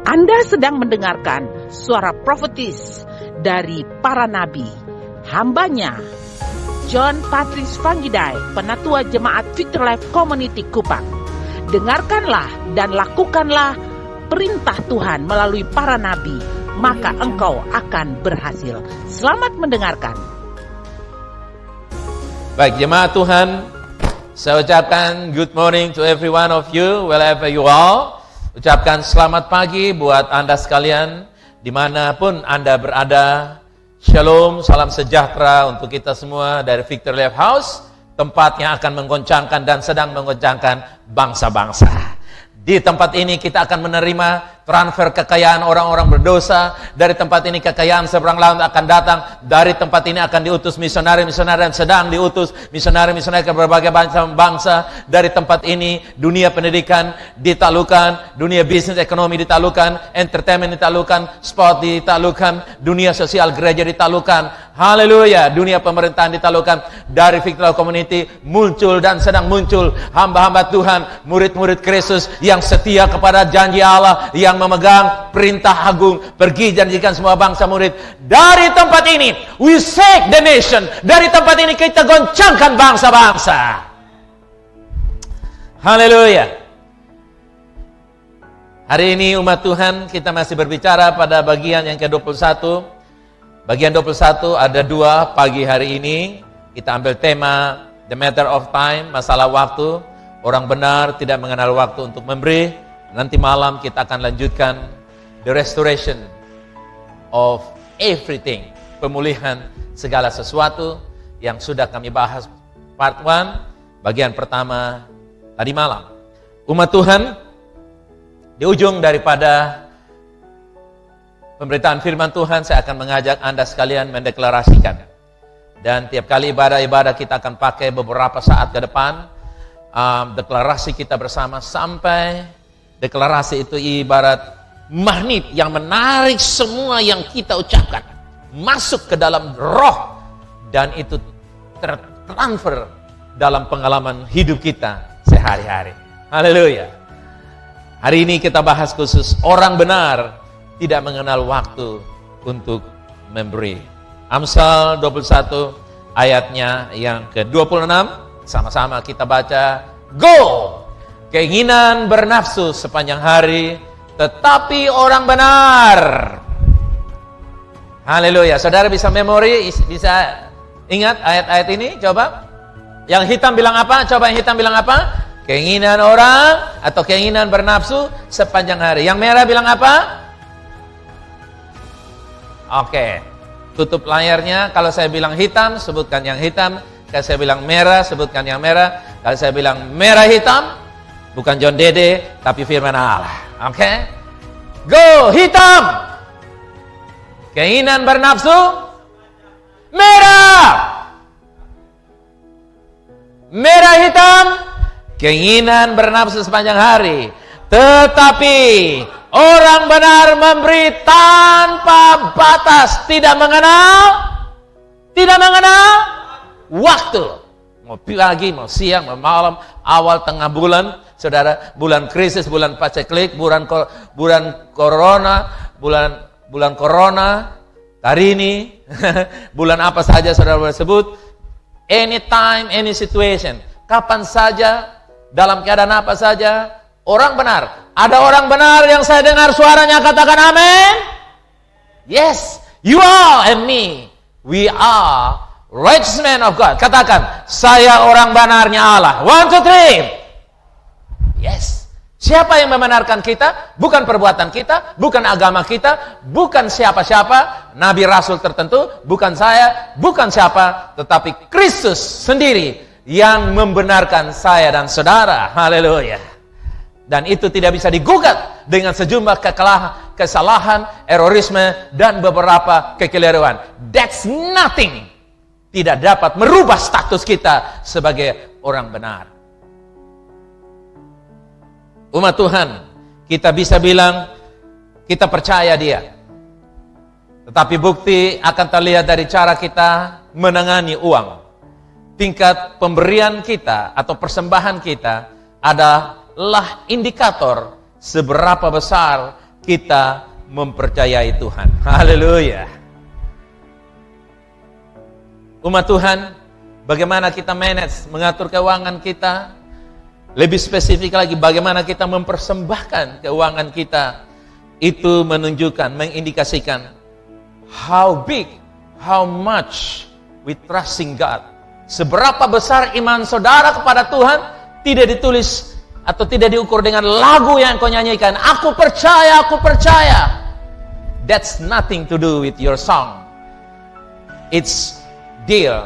Anda sedang mendengarkan suara profetis dari para nabi, hambanya John Patrice Vanggidai, Penatua Jemaat Victory Life Community Kupang. Dengarkanlah dan lakukanlah perintah Tuhan melalui para nabi, maka engkau akan berhasil. Selamat mendengarkan. Baik, jemaat Tuhan, saya ucapkan good morning to every one of you, wherever you are. Ucapkan selamat pagi buat Anda sekalian, dimanapun Anda berada. Shalom, salam sejahtera untuk kita semua dari Victory Life House, tempat yang akan menggoncangkan dan sedang menggoncangkan bangsa-bangsa. Di tempat ini kita akan menerima transfer kekayaan orang-orang berdosa. Dari tempat ini kekayaan seberang laut akan datang. Dari tempat ini akan diutus misionari-misionari yang sedang diutus misionari-misionari ke berbagai bangsa. Dari tempat ini dunia pendidikan ditaklukkan, dunia bisnis ekonomi ditaklukkan, entertainment ditaklukkan, sport ditaklukkan, dunia sosial gereja ditaklukkan. Haleluya, dunia pemerintahan ditaklukkan. Dari Victory Community muncul dan sedang muncul hamba-hamba Tuhan, murid-murid Kristus yang setia kepada janji Allah, yang memegang perintah agung, pergi janjikan semua bangsa murid. Dari tempat ini we shake the nation. Dari tempat ini kita goncangkan bangsa-bangsa. Haleluya. Hari ini umat Tuhan, kita masih berbicara pada bagian yang ke-21. Bagian 21 ada 2 pagi hari ini. Kita ambil tema the matter of time, masalah waktu. Orang benar tidak mengenal waktu untuk memberi. Nanti malam kita akan lanjutkan the restoration of everything, pemulihan segala sesuatu yang sudah kami bahas part 1, bagian pertama tadi malam. Umat Tuhan, di ujung daripada pemberitaan firman Tuhan, saya akan mengajak Anda sekalian mendeklarasikan. Dan tiap kali ibadah-ibadah kita akan pakai beberapa saat ke depan, deklarasi kita bersama sampai deklarasi itu ibarat magnet yang menarik semua yang kita ucapkan masuk ke dalam roh dan itu tertransfer dalam pengalaman hidup kita sehari-hari. Haleluya. Hari ini kita bahas khusus orang benar tidak mengenal waktu untuk memberi. Amsal 21 ayatnya yang ke-26, sama-sama kita baca. Go! Keinginan bernafsu sepanjang hari, tetapi orang benar. Haleluya. Saudara bisa memori, bisa ingat ayat-ayat ini? Coba. Yang hitam bilang apa? Coba yang hitam bilang apa? Keinginan orang atau keinginan bernafsu sepanjang hari. Yang merah bilang apa? Oke. Tutup layarnya. Kalau saya bilang hitam, sebutkan yang hitam. Kalau saya bilang merah, sebutkan yang merah. Kalau saya bilang merah hitam, bukan John Dede, tapi firman Allah. Oke? Go, hitam. Keinginan bernafsu merah. Merah hitam. Keinginan bernafsu sepanjang hari. Tetapi orang benar memberi tanpa batas, tidak mengenal waktu. Mau pagi, mau siang, mau malam, awal tengah bulan, saudara, bulan krisis, bulan paceklik, bulan corona, hari ini, bulan apa saja saudara boleh sebut, anytime, any situation, kapan saja, dalam keadaan apa saja, orang benar. Ada orang benar yang saya dengar suaranya, katakan amin. Yes, you are and me, we are righteous man of God. Katakan, saya orang benarnya Allah. 1, 2, 3. Yes. Siapa yang membenarkan kita? Bukan perbuatan kita, bukan agama kita, bukan siapa-siapa, nabi rasul tertentu, bukan saya, bukan siapa, tetapi Kristus sendiri yang membenarkan saya dan saudara. Haleluya. Dan itu tidak bisa digugat dengan sejumlah kesalahan, erorisme, dan beberapa kekeliruan. That's nothing. Tidak dapat merubah status kita sebagai orang benar. Umat Tuhan, kita bisa bilang kita percaya Dia. Tetapi bukti akan terlihat dari cara kita menangani uang. Tingkat pemberian kita atau persembahan kita adalah indikator seberapa besar kita mempercayai Tuhan. Haleluya. Umat Tuhan, bagaimana kita manage, mengatur keuangan kita? Lebih spesifik lagi, bagaimana kita mempersembahkan keuangan kita? Itu menunjukkan, mengindikasikan how big, how much we trusting God. Seberapa besar iman saudara kepada Tuhan, tidak ditulis atau tidak diukur dengan lagu yang kau nyanyikan. Aku percaya, aku percaya. That's nothing to do with your song. It's deal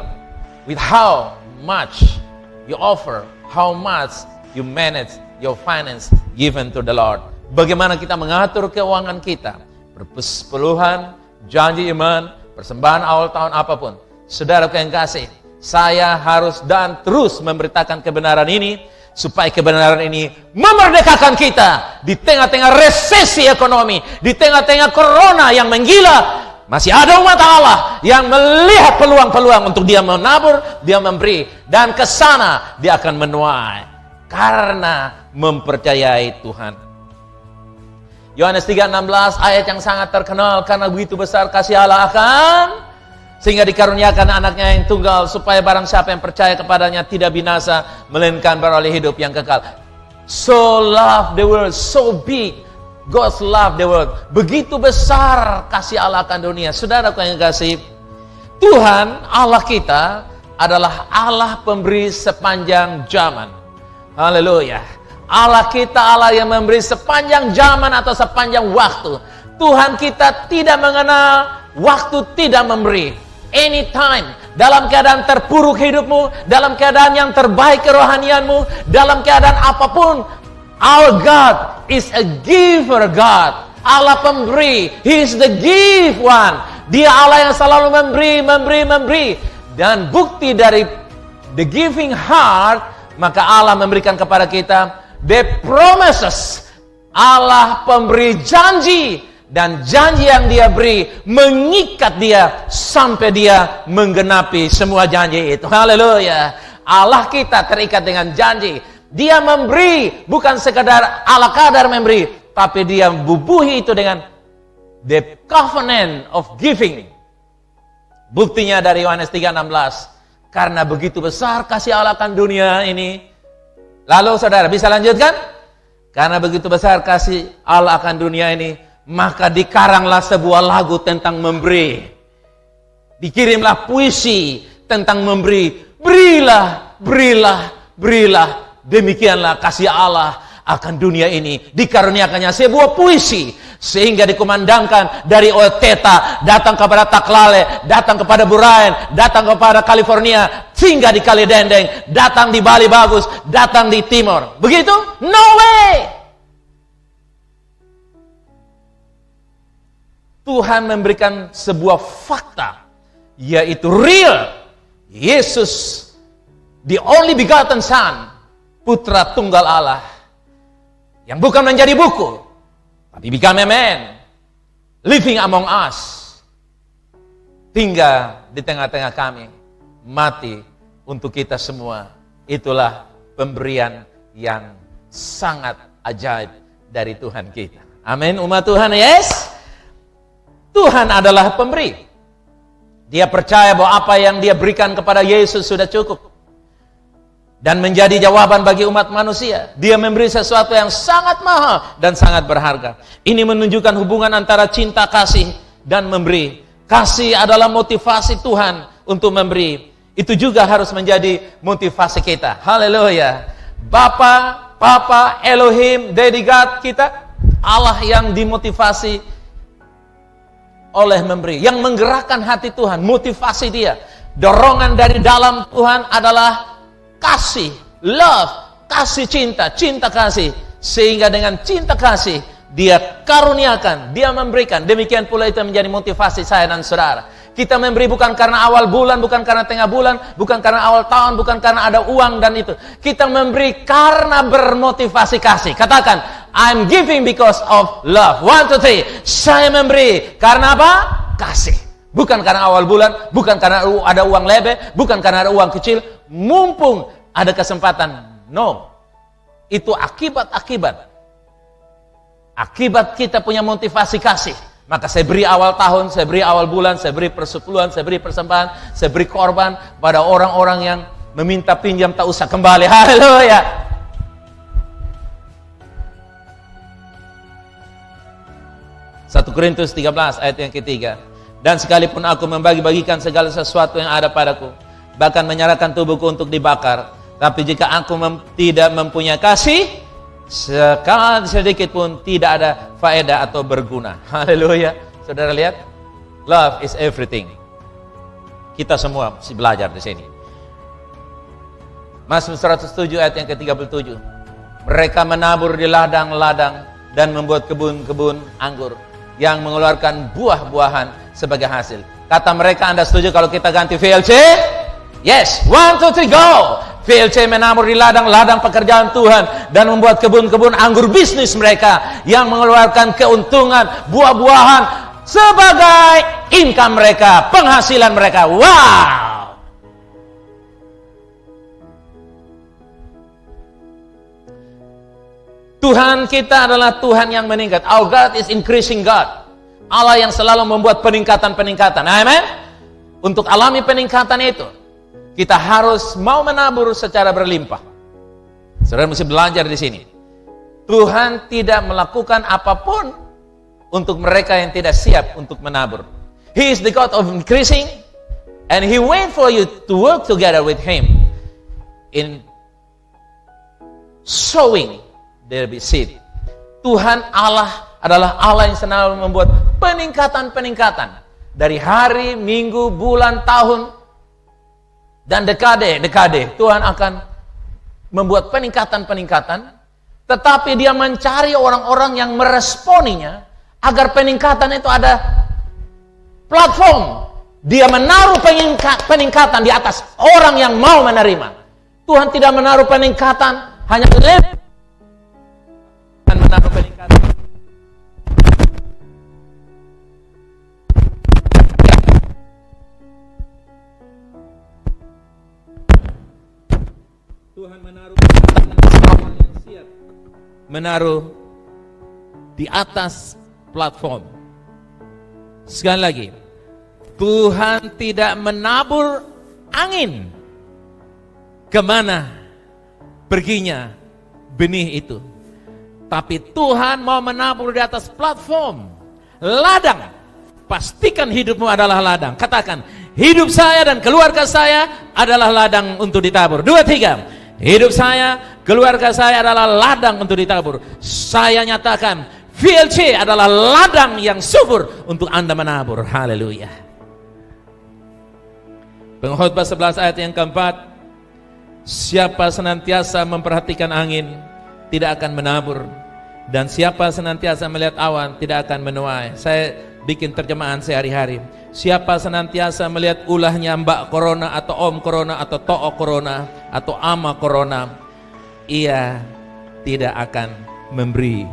with how much you offer, how much you manage your finance given to the Lord. Bagaimana kita mengatur keuangan kita, persepuluhan, janji iman, persembahan awal tahun apapun. Saudara yang kasih, saya harus dan terus memberitakan kebenaran ini, supaya kebenaran ini memerdekakan kita di tengah-tengah resesi ekonomi, di tengah-tengah corona yang menggila. Masih ada umat Allah yang melihat peluang-peluang untuk dia menabur, dia memberi, dan ke sana dia akan menuai karena mempercayai Tuhan. Yohanes 3:16, ayat yang sangat terkenal, karena begitu besar kasih Allah akan, sehingga dikaruniakan anaknya yang tunggal, supaya barang siapa yang percaya kepadanya tidak binasa, melainkan beroleh hidup yang kekal. So love the world, so big God's love the world. Begitu besar kasih Allah akan dunia. Saudaraku yang kasih, Tuhan Allah kita adalah Allah pemberi sepanjang zaman. Haleluya. Allah kita Allah yang memberi sepanjang zaman atau sepanjang waktu. Tuhan kita tidak mengenal waktu tidak memberi. Anytime, dalam keadaan terpuruk hidupmu, dalam keadaan yang terbaik kerohanianmu, dalam keadaan apapun, our God is a giver God. Allah pemberi. He is the give one. Dia Allah yang selalu memberi. Dan bukti dari the giving heart, maka Allah memberikan kepada kita the promises. Allah pemberi janji, dan janji yang dia beri mengikat dia sampai dia menggenapi semua janji itu. Haleluya. Allah kita terikat dengan janji. Dia memberi, bukan sekadar ala kadar memberi, tapi dia bubuhi itu dengan the covenant of giving. Buktinya dari Yohanes 3:16. Karena begitu besar kasih Allah akan dunia ini. Lalu saudara bisa lanjutkan? Karena begitu besar kasih Allah akan dunia ini, maka dikaranglah sebuah lagu tentang memberi. Dikirimlah puisi tentang memberi. Berilah, berilah, berilah. Demikianlah kasih Allah akan dunia ini. Dikaruniakannya sebuah puisi, sehingga dikumandangkan dari Oteta, datang kepada Taklale, datang kepada Burayan, datang kepada California, hingga di Kali Dendeng, datang di Bali Bagus, datang di Timur. Begitu? No way! Tuhan memberikan sebuah fakta, yaitu real. Yesus, the only begotten Son, Putra Tunggal Allah, yang bukan menjadi buku, tapi become a man, living among us, tinggal di tengah-tengah kami, mati untuk kita semua. Itulah pemberian yang sangat ajaib dari Tuhan kita. Amin, umat Tuhan, yes? Tuhan adalah pemberi. Dia percaya bahwa apa yang dia berikan kepada Yesus sudah cukup dan menjadi jawaban bagi umat manusia. Dia memberi sesuatu yang sangat mahal dan sangat berharga. Ini menunjukkan hubungan antara cinta kasih dan memberi. Kasih adalah motivasi Tuhan untuk memberi. Itu juga harus menjadi motivasi kita. Haleluya. Bapa Elohim, Daddy God kita, Allah yang dimotivasi oleh memberi, yang menggerakkan hati Tuhan, motivasi dia. Dorongan dari dalam Tuhan adalah kasih, love, kasih cinta, cinta kasih. Sehingga dengan cinta kasih, dia karuniakan, dia memberikan. Demikian pula itu menjadi motivasi saya dan saudara. Kita memberi bukan karena awal bulan, bukan karena tengah bulan, bukan karena awal tahun, bukan karena ada uang dan itu. Kita memberi karena bermotivasi kasih. Katakan, I'm giving because of love. 1, 2, 3. Saya memberi karena apa? Kasih. Bukan karena awal bulan, bukan karena ada uang lebih, bukan karena ada uang kecil, mumpung ada kesempatan. No. Itu akibat-akibat Akibat kita punya motivasi kasih, maka saya beri awal tahun, saya beri awal bulan, saya beri persepuluhan, saya beri persembahan, saya beri korban pada orang-orang yang meminta pinjam tak usah kembali. Haleluya. Satu Korintus 13 ayat yang ketiga. Dan sekalipun aku membagi-bagikan segala sesuatu yang ada padaku, bahkan menyerahkan tubuhku untuk dibakar, tapi jika aku tidak mempunyai kasih, sekali sedikit pun tidak ada faedah atau berguna. Haleluya. Saudara lihat, love is everything. Kita semua mesti belajar di sini. Mazmur 107 ayat yang ke-37. Mereka menabur di ladang-ladang dan membuat kebun-kebun anggur yang mengeluarkan buah-buahan sebagai hasil. Kata mereka, Anda setuju kalau kita ganti VLC? Yes, 1, 2, 3, go! VLC menabur di ladang-ladang pekerjaan Tuhan dan membuat kebun-kebun anggur bisnis mereka yang mengeluarkan keuntungan, buah-buahan sebagai income mereka, penghasilan mereka. Wow! Tuhan kita adalah Tuhan yang meningkat. Our God is increasing God. Allah yang selalu membuat peningkatan-peningkatan. Amen? Untuk alami peningkatan itu, kita harus mau menabur secara berlimpah. Saudara mesti belajar di sini. Tuhan tidak melakukan apapun untuk mereka yang tidak siap untuk menabur. He is the God of increasing, and He wait for you to work together with Him in sowing the seed. Tuhan Allah adalah Allah yang selalu membuat peningkatan-peningkatan dari hari, minggu, bulan, tahun, dan dekade. Tuhan akan membuat peningkatan-peningkatan, tetapi Dia mencari orang-orang yang meresponinya agar peningkatan itu ada platform. Dia menaruh peningkatan di atas orang yang mau menerima. Tuhan tidak menaruh peningkatan hanya dan menaruh peningkatan. Tuhan menaruh orang yang siap menaruh di atas platform. Sekali lagi, Tuhan tidak menabur angin kemana perginya benih itu, tapi Tuhan mau menabur di atas platform ladang. Pastikan hidupmu adalah ladang. Katakan, hidup saya dan keluarga saya adalah ladang untuk ditabur. 2, 3. Hidup saya, keluarga saya adalah ladang untuk ditabur. Saya nyatakan, VLC adalah ladang yang subur untuk Anda menabur. Haleluya. Pengkhotbah 11 ayat yang keempat. Siapa senantiasa memperhatikan angin, tidak akan menabur. Dan siapa senantiasa melihat awan, tidak akan menuai. Saya bikin terjemahan sehari-hari. Siapa senantiasa melihat ulahnya Mbak Corona atau Om Corona atau To'o Corona atau Ama Corona, ia tidak akan memberi.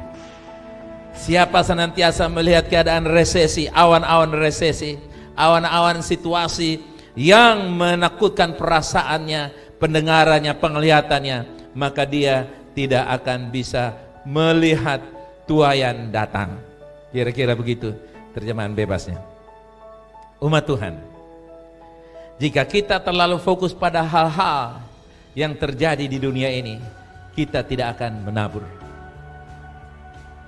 Siapa senantiasa melihat keadaan resesi, awan-awan resesi, awan-awan situasi yang menakutkan perasaannya, pendengarannya, penglihatannya, maka dia tidak akan bisa melihat tuaian datang. Kira-kira begitu terjemahan bebasnya. Umat Tuhan, jika kita terlalu fokus pada hal-hal yang terjadi di dunia ini, kita tidak akan menabur.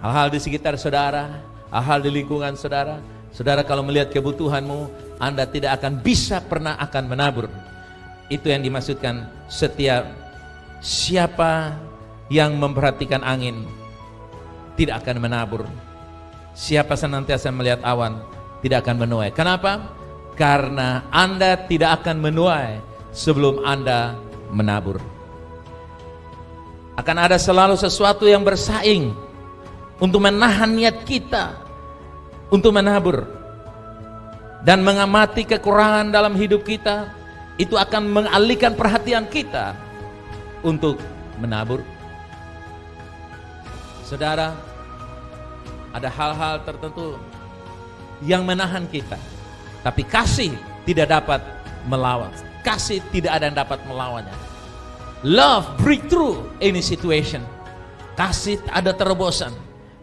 Hal-hal di sekitar saudara, hal-hal di lingkungan saudara, saudara kalau melihat kebutuhanmu, Anda tidak akan bisa pernah akan menabur. Itu yang dimaksudkan siapa yang memperhatikan angin tidak akan menabur. Siapa senantiasa melihat awan tidak akan menuai. Kenapa? Karena Anda tidak akan menuai sebelum Anda menabur. Akan ada selalu sesuatu yang bersaing untuk menahan niat kita untuk menabur. Dan mengamati kekurangan dalam hidup kita, itu akan mengalihkan perhatian kita untuk menabur. Saudara, ada hal-hal tertentu yang menahan kita, tapi kasih tidak dapat melawan. Kasih tidak ada yang dapat melawannya. Love break through any situation. Kasih ada terobosan.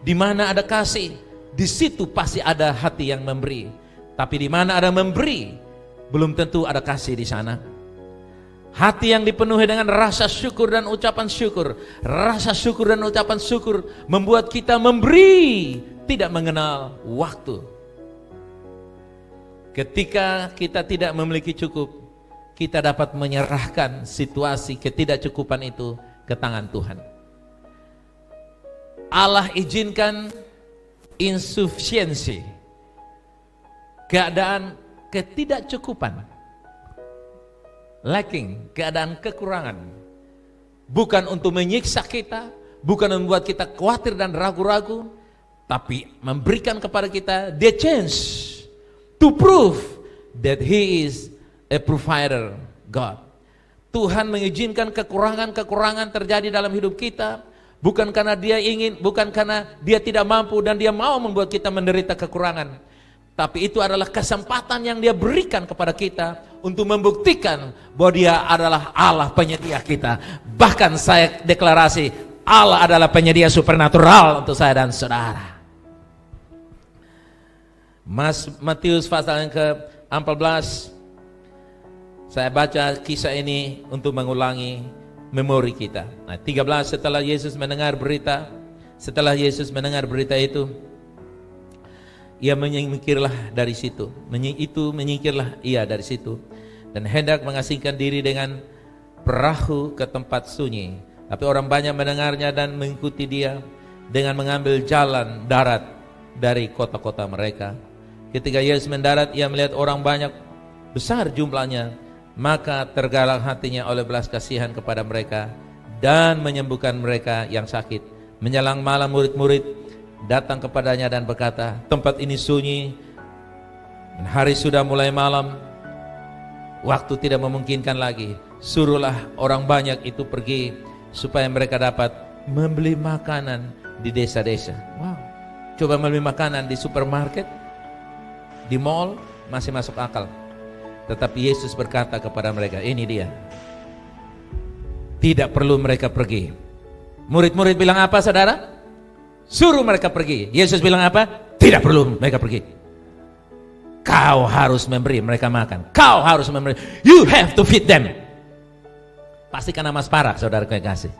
Di mana ada kasih, di situ pasti ada hati yang memberi. Tapi di mana ada memberi, belum tentu ada kasih di sana. Hati yang dipenuhi dengan rasa syukur dan ucapan syukur, rasa syukur dan ucapan syukur membuat kita memberi, tidak mengenal waktu. Ketika kita tidak memiliki cukup, kita dapat menyerahkan situasi ketidakcukupan itu ke tangan Tuhan. Allah izinkan insufisiensi, keadaan ketidakcukupan, lacking, keadaan kekurangan, bukan untuk menyiksa kita, bukan membuat kita khawatir dan ragu-ragu, tapi memberikan kepada kita the chance to prove that He is a provider God. Tuhan mengizinkan kekurangan-kekurangan terjadi dalam hidup kita, bukan karena Dia ingin, bukan karena Dia tidak mampu dan Dia mau membuat kita menderita kekurangan, tapi itu adalah kesempatan yang Dia berikan kepada kita untuk membuktikan bahwa Dia adalah Allah penyedia kita. Bahkan saya deklarasi, Allah adalah penyedia supernatural untuk saya dan saudara. Matius pasal yang ke-14, saya baca kisah ini untuk mengulangi memori kita. Nah, 13, setelah Yesus mendengar berita itu, ia menyingkirlah dari situ. Menyingkirlah ia dari situ dan hendak mengasingkan diri dengan perahu ke tempat sunyi. Tapi orang banyak mendengarnya dan mengikuti dia dengan mengambil jalan darat dari kota-kota mereka. Ketika Yesus mendarat, ia melihat orang banyak besar jumlahnya, maka tergerak hatinya oleh belas kasihan kepada mereka dan menyembuhkan mereka yang sakit. Menjelang malam, murid-murid datang kepadanya dan berkata, tempat ini sunyi dan hari sudah mulai malam, waktu tidak memungkinkan lagi. Suruhlah orang banyak itu pergi supaya mereka dapat membeli makanan di desa-desa. Wow, coba membeli makanan di supermarket, di mall masih masuk akal. Tetapi Yesus berkata kepada mereka, ini dia, tidak perlu mereka pergi. Murid-murid bilang apa, saudara? Suruh mereka pergi. Yesus bilang apa? Tidak perlu mereka pergi. Kau harus memberi mereka makan. Kau harus memberi. You have to feed them. Pasti karena mas parah, saudara kekasih.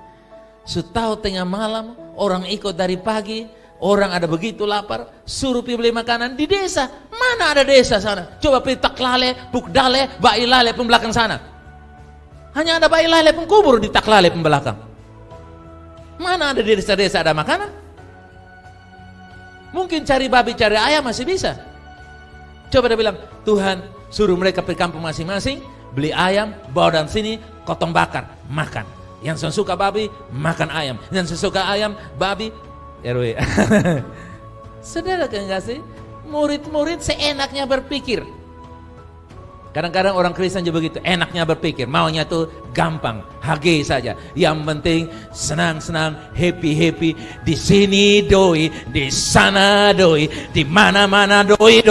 Setahu tengah malam, orang ikut dari pagi, orang ada begitu lapar, suruh pergi beli makanan di desa. Mana ada desa sana? Coba pergi Taklale, Pukdale, Bailale pun belakang sana. Hanya ada Bailale pun kubur di Taklale pun belakang. Mana ada di desa-desa ada makanan? Mungkin cari babi, cari ayam masih bisa. Coba dia bilang, Tuhan suruh mereka pergi kampung masing-masing, beli ayam, bawa dan sini, potong bakar, makan. Yang suka babi, makan ayam. Yang suka ayam, babi, RW. Saudara kekasih, murid-murid seenaknya berpikir. Kadang-kadang orang Kristen juga begitu, enaknya berpikir, maunya tuh gampang, HG saja. Yang penting senang-senang, happy-happy. Di sini doi, di sana doi, di mana-mana doi.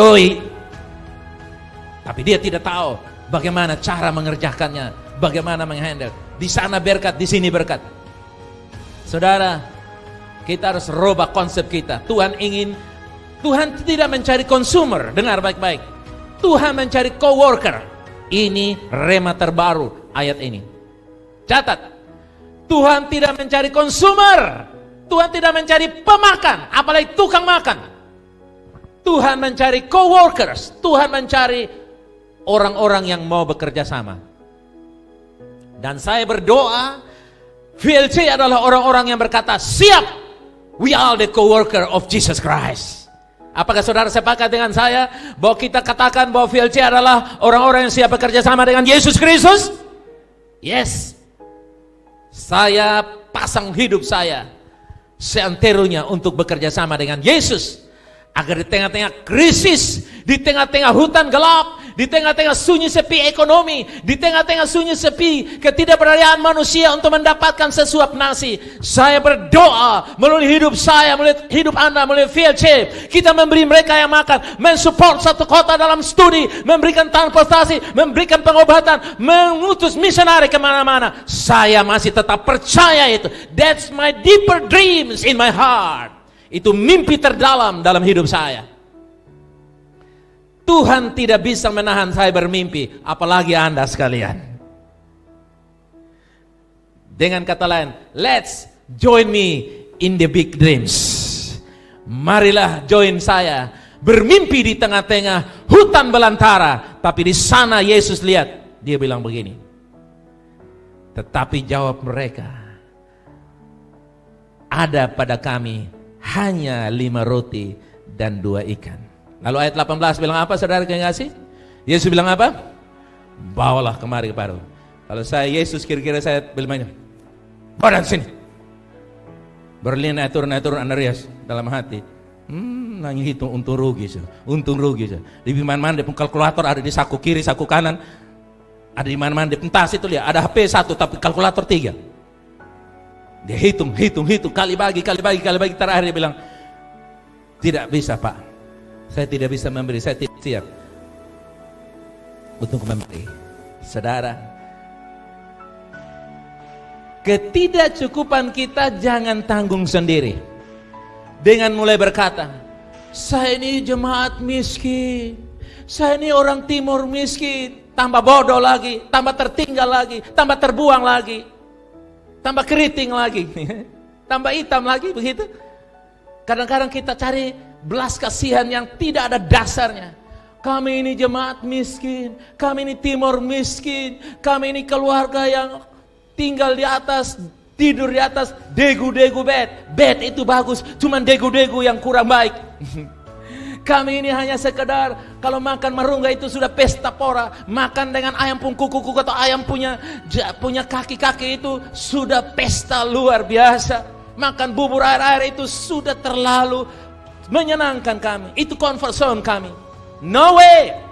Tapi dia tidak tahu bagaimana cara mengerjakannya, bagaimana menghandle. Di sana berkat, di sini berkat. Saudara, kita harus rubah konsep kita. Tuhan tidak mencari consumer. Dengar baik-baik. Tuhan mencari coworker. Ini rema terbaru ayat ini. Catat. Tuhan tidak mencari consumer. Tuhan tidak mencari pemakan, apalagi tukang makan. Tuhan mencari coworkers. Tuhan mencari orang-orang yang mau bekerja sama. Dan saya berdoa, VLC adalah orang-orang yang berkata, siap, we are the coworker of Jesus Christ. Apakah saudara sepakat dengan saya bahwa kita katakan bahwa VLC adalah orang-orang yang siap bekerja sama dengan Yesus Kristus? Yes. Saya pasang hidup saya seanteronya untuk bekerja sama dengan Yesus. Agar di tengah-tengah krisis, di tengah-tengah hutan gelap, di tengah-tengah sunyi sepi ekonomi, di tengah-tengah sunyi sepi ketidakberdayaan manusia untuk mendapatkan sesuap nasi, saya berdoa melalui hidup saya, melalui hidup Anda, melalui VLC, kita memberi mereka yang makan, mensupport satu kota dalam studi, memberikan transportasi, memberikan pengobatan, mengutus misionari kemana-mana. Saya masih tetap percaya itu. That's my deeper dreams in my heart. Itu mimpi terdalam dalam hidup saya. Tuhan tidak bisa menahan saya bermimpi, apalagi Anda sekalian. Dengan kata lain, let's join me in the big dreams. Marilah join saya bermimpi di tengah-tengah hutan belantara. Tapi di sana Yesus lihat, dia bilang begini. Tetapi jawab mereka, ada pada kami hanya 5 roti dan 2 ikan. Lalu ayat 18 bilang apa, saudara kekasih? Yesus bilang apa? Bawalah kemari kepadaku. Kalau saya Yesus, kira-kira saya bilang, bawa sini. Berlin turun Ananias dalam hati. Nangis hitung untung rugi. Di mana-mana di kalkulator ada di saku kiri, saku kanan. Ada di mana-mana di pentas itu lihat, ada HP 1 tapi kalkulator 3. Dia hitung, kali bagi, terakhir dia bilang, tidak bisa Pak, saya tidak bisa memberi, saya tidak siap untuk memberi. Saudara, ketidakcukupan kita jangan tanggung sendiri. Dengan mulai berkata, saya ini jemaat miskin, saya ini orang timur miskin, tambah bodoh lagi, tambah tertinggal lagi, tambah terbuang lagi, tambah keriting lagi, tambah hitam lagi, begitu. Kadang-kadang kita cari belas kasihan yang tidak ada dasarnya. Kami ini jemaat miskin, kami ini timur miskin, kami ini keluarga yang tinggal di atas, tidur di atas degu-degu bed. Bed itu bagus, cuman degu-degu yang kurang baik. Kami ini hanya sekedar kalau makan marungga itu sudah pesta pora. Makan dengan ayam kuku atau ayam punya kaki-kaki itu sudah pesta luar biasa. Makan bubur air-air itu sudah terlalu menyenangkan kami. Itu comfort zone kami. No way.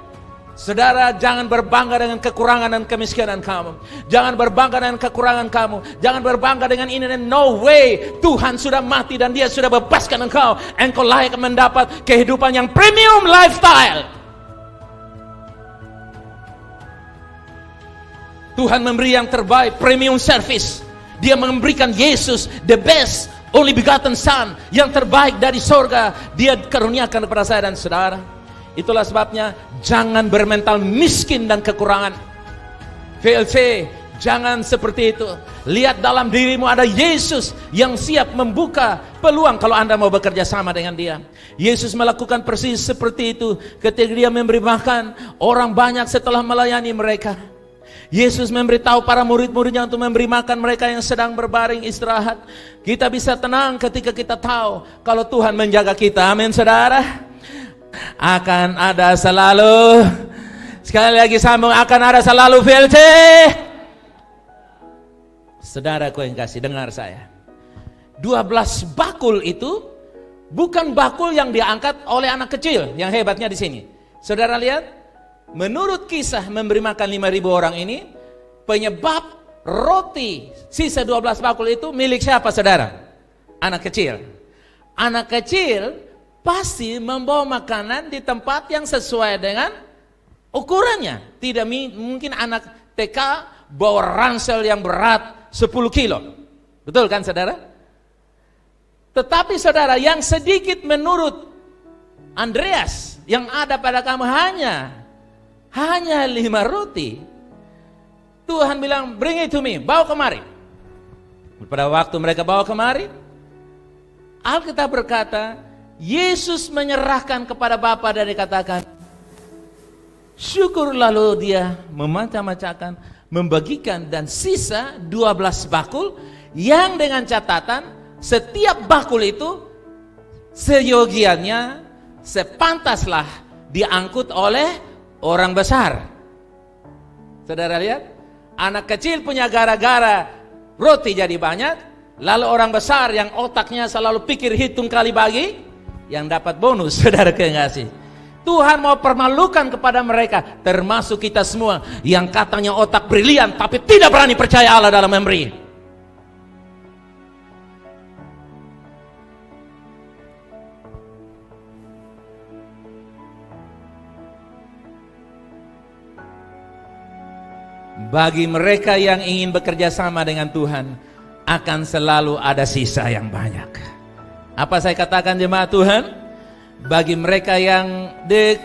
Saudara, jangan berbangga dengan kekurangan dan kemiskinan kamu. Jangan berbangga dengan kekurangan kamu. Jangan berbangga dengan ini dan no way. Tuhan sudah mati dan dia sudah bebaskan engkau. Engkau layak mendapat kehidupan yang premium lifestyle. Tuhan memberi yang terbaik, premium service. Dia memberikan Yesus, the best, only begotten Son, yang terbaik dari sorga. Dia karuniakan kepada saya dan saudara. Itulah sebabnya jangan bermental miskin dan kekurangan. VLC, jangan seperti itu. Lihat dalam dirimu ada Yesus yang siap membuka peluang kalau Anda mau bekerja sama dengan dia. Yesus melakukan persis seperti itu ketika dia memberi makan orang banyak setelah melayani mereka. Yesus memberitahu para murid-muridnya untuk memberi makan mereka yang sedang berbaring istirahat. Kita bisa tenang ketika kita tahu kalau Tuhan menjaga kita. Amin, saudara. Akan ada selalu, sekali lagi sambung, akan ada selalu VLC. Saudaraku yang kasih, dengar saya. 12 bakul itu bukan bakul yang diangkat oleh anak kecil. Yang hebatnya di sini, saudara lihat, menurut kisah memberi makan 5.000 orang ini, penyebab roti sisa 12 bakul itu milik siapa, saudara? Anak kecil. Anak kecil pasti membawa makanan di tempat yang sesuai dengan ukurannya. Tidak mungkin anak TK bawa ransel yang berat 10 kilo. Betul kan, saudara? Tetapi saudara, yang sedikit menurut Andreas, yang ada pada kamu hanya 5 roti. Tuhan bilang, bring it to me, bawa kemari. Pada waktu mereka bawa kemari, Alkitab berkata, Yesus menyerahkan kepada Bapa dan dikatakan, syukur, lalu dia memacam-macamkan, membagikan, dan sisa 12 bakul yang dengan catatan setiap bakul itu seyogiannya sepantaslah diangkut oleh orang besar. Saudara lihat, anak kecil punya gara-gara roti jadi banyak, lalu orang besar yang otaknya selalu pikir hitung kali bagi, yang dapat bonus. Saudara kekasih, Tuhan mau permalukan kepada mereka, termasuk kita semua yang katanya otak brilian tapi tidak berani percaya Allah dalam memberi. Bagi mereka yang ingin bekerja sama dengan Tuhan, akan selalu ada sisa yang banyak. Apa saya katakan jemaat Tuhan? Bagi mereka yang the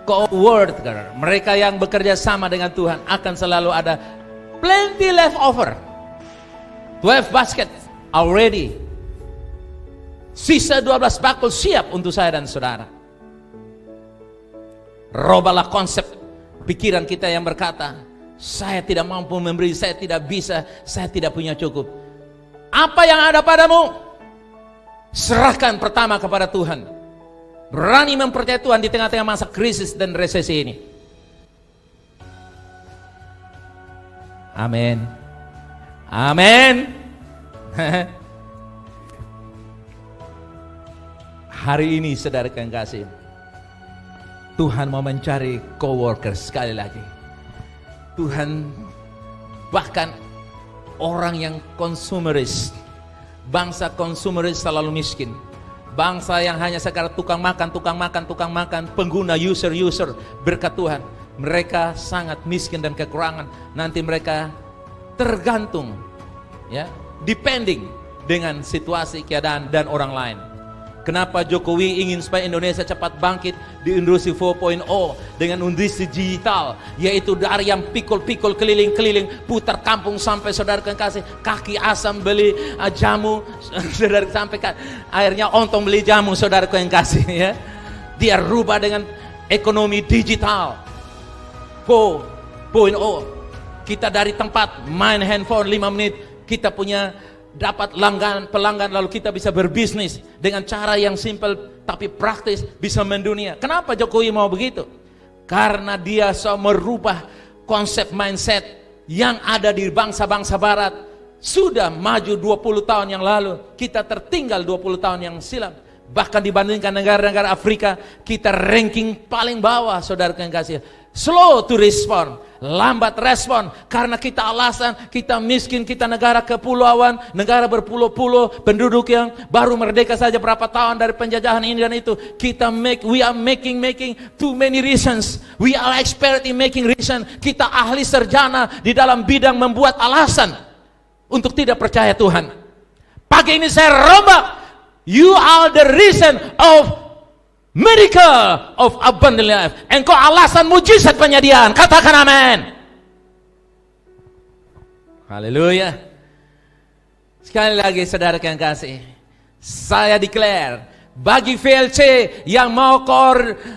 co-worker, mereka yang bekerja sama dengan Tuhan, akan selalu ada plenty leftover. 12 basket already. Sisa 12 bakul siap untuk saya dan saudara. Robalah konsep pikiran kita yang berkata, saya tidak mampu memberi, saya tidak bisa, saya tidak punya cukup. Apa yang ada padamu, serahkan pertama kepada Tuhan. Berani mempercayai Tuhan di tengah-tengah masa krisis dan resesi ini. Amin. Amin. Hari ini saudara yang kasih, Tuhan mau mencari coworker sekali lagi. Tuhan bahkan orang yang konsumeris, bangsa konsumeris selalu miskin. Bangsa yang hanya sekarang tukang makan, pengguna, user, berkat Tuhan. Mereka sangat miskin dan kekurangan. Nanti mereka tergantung, ya, depending dengan situasi, keadaan, dan orang lain. Kenapa Jokowi ingin supaya Indonesia cepat bangkit di industri 4.0 dengan industri digital, yaitu dari yang pikul-pikul keliling-keliling putar kampung sampai saudara kasih kaki asam beli jamu saudara sampai akhirnya ontong beli jamu saudara yang kasih, ya. Dia rubah dengan ekonomi digital 4.0. Kita dari tempat main handphone 5 menit kita punya dapat pelanggan, lalu kita bisa berbisnis dengan cara yang simple tapi praktis, bisa mendunia. Kenapa Jokowi mau begitu? Karena dia merubah konsep mindset yang ada di bangsa-bangsa barat. Sudah maju 20 tahun yang lalu, kita tertinggal 20 tahun yang silam. Bahkan dibandingkan negara-negara Afrika, kita ranking paling bawah saudara yang kasih. Slow to respond, lambat respon, karena kita alasan kita miskin, kita negara kepulauan, negara berpulau-pulau, penduduk yang baru merdeka saja berapa tahun dari penjajahan ini dan itu. We are making too many reasons. We are expert in making reason. Kita ahli sarjana di dalam bidang membuat alasan untuk tidak percaya Tuhan. Pagi ini saya rombak. You are the reason of miracle of abundant life. Engkau alasan mujizat penyediaan. Katakan amin. Haleluya. Sekali lagi saudara yang kasih, saya declare bagi VLC yang mau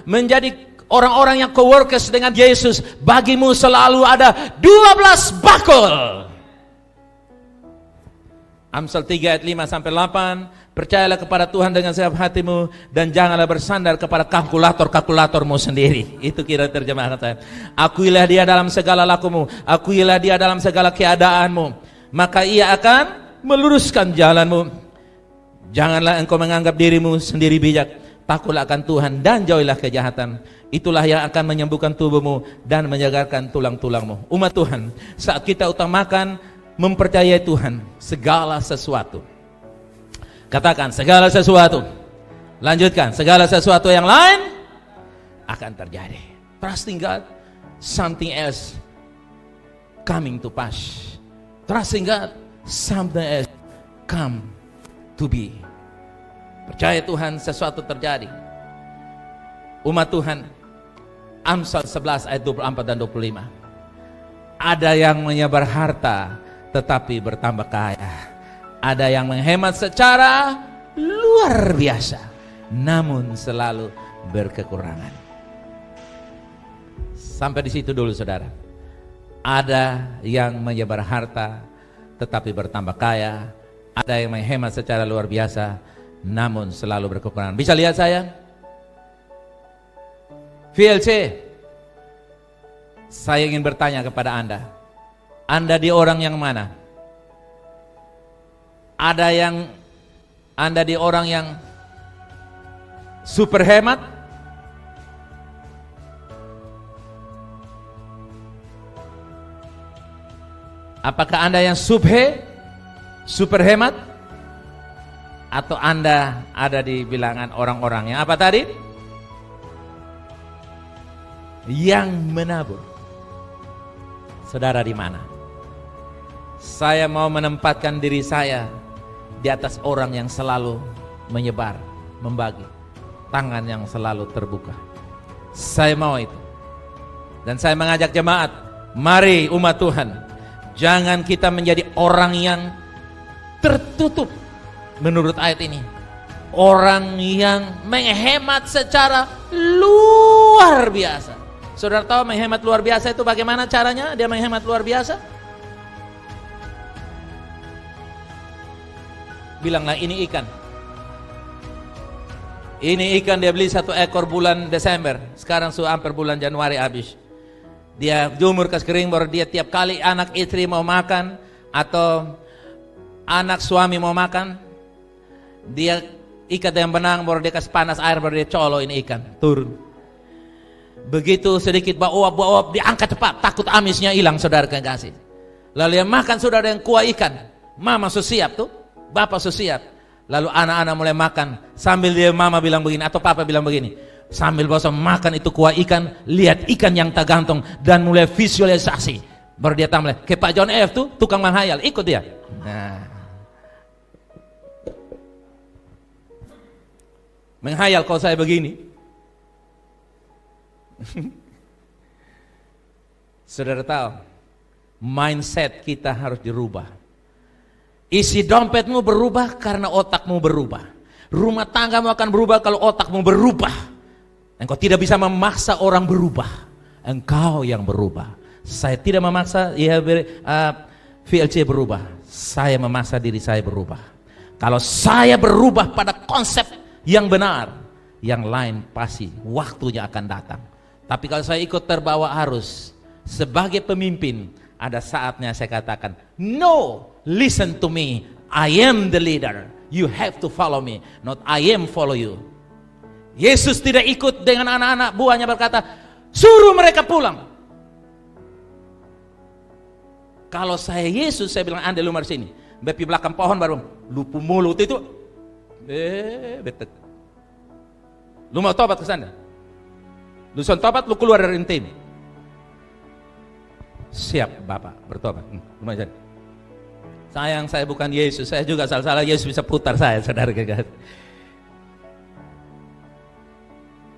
menjadi orang-orang yang co-workers dengan Yesus, bagimu selalu ada 12 bakul. Amsal 3 ayat 5 sampai 8. Percayalah kepada Tuhan dengan segenap hatimu dan janganlah bersandar kepada kalkulatormu sendiri. Itu kira terjemahan saya. Akuilah dia dalam segala lakumu, akuilah dia dalam segala keadaanmu, maka ia akan meluruskan jalanmu. Janganlah engkau menganggap dirimu sendiri bijak, takutlah akan Tuhan dan jauhilah kejahatan. Itulah yang akan menyembuhkan tubuhmu dan menyegarkan tulang-tulangmu. Umat Tuhan, saat kita utamakan mempercayai Tuhan, segala sesuatu. Katakan segala sesuatu. Lanjutkan, segala sesuatu yang lain akan terjadi. Trusting God, something else coming to pass. Trusting God, something else come to be. Percaya Tuhan, sesuatu terjadi. Umat Tuhan, Amsal 11 ayat 24 dan 25. Ada yang menyebar harta tetapi bertambah kaya. Ada yang menghemat secara luar biasa, namun selalu berkekurangan. Sampai di situ dulu saudara. Ada yang menyebar harta tetapi bertambah kaya. Ada yang menghemat secara luar biasa, namun selalu berkekurangan. Bisa lihat saya? VLC, saya ingin bertanya kepada Anda. Anda di orang yang mana? Ada yang Anda di orang yang super hemat? Apakah Anda yang super hemat? Atau Anda ada di bilangan orang-orang yang apa tadi? Yang menabur. Saudara di mana? Saya mau menempatkan diri saya di atas orang yang selalu menyebar, membagi. Tangan yang selalu terbuka. Saya mau itu. Dan saya mengajak jemaat, mari umat Tuhan, jangan kita menjadi orang yang tertutup menurut ayat ini. Orang yang menghemat secara luar biasa. Saudara tahu menghemat luar biasa itu bagaimana caranya dia menghemat luar biasa? Bilanglah ini ikan. Ini ikan dia beli 1 ekor bulan Desember. Sekarang sudah hampir bulan Januari habis. Dia jumur kasih kering baru dia tiap kali anak istri mau makan atau anak suami mau makan, dia ikat yang benang baru dia kasih panas air baru dia colo ini ikan turun. Begitu sedikit bau diangkat cepat, takut amisnya hilang saudara kasih. Lalu yang makan saudara yang kuah ikan, mama sudah siap tuh, bapak sudah siap. Lalu anak-anak mulai makan sambil dia mama bilang begini atau papa bilang begini, sambil bosan makan itu kuah ikan, lihat ikan yang tak gantung dan mulai visualisasi. Baru dia tambah ke Pak John F tuh tukang menghayal, ikut dia. Nah, menghayal kalau saya begini. Saudara tahu, mindset kita harus dirubah. Isi dompetmu berubah karena otakmu berubah. Rumah tanggamu akan berubah kalau otakmu berubah. Engkau tidak bisa memaksa orang berubah. Engkau yang berubah. Saya tidak memaksa VLC berubah. Saya memaksa diri saya berubah. Kalau saya berubah pada konsep yang benar, yang lain pasti waktunya akan datang. Tapi kalau saya ikut terbawa arus, sebagai pemimpin, ada saatnya saya katakan, no, listen to me, I am the leader, you have to follow me, not I am follow you. Yesus tidak ikut dengan anak-anak buahnya berkata, suruh mereka pulang. Kalau saya Yesus, saya bilang, anda lumar sini, bepi belakang pohon baru, lupu mulut itu, betek. Lu mau tobat ke sana? Lu son tobat, lu keluar dari intim. Siap Bapak, bertobat. Lumayan. Sayang saya bukan Yesus, saya juga salah-salah, Yesus bisa putar saya, saudara kekasih.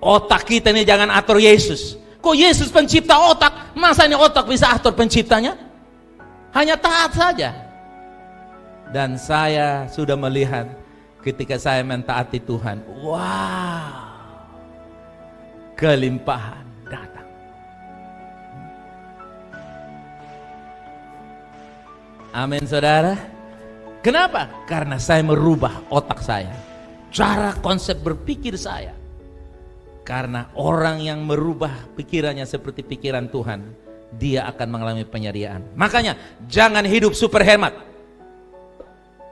Otak kita ini jangan atur Yesus. Kok Yesus pencipta otak, masa ini otak bisa atur penciptanya? Hanya taat saja. Dan saya sudah melihat ketika saya mentaati Tuhan, wow, kelimpahan datang. Amin saudara. Kenapa? Karena saya merubah otak saya, cara konsep berpikir saya. Karena orang yang merubah pikirannya seperti pikiran Tuhan, dia akan mengalami penyediaan. Makanya jangan hidup super hemat.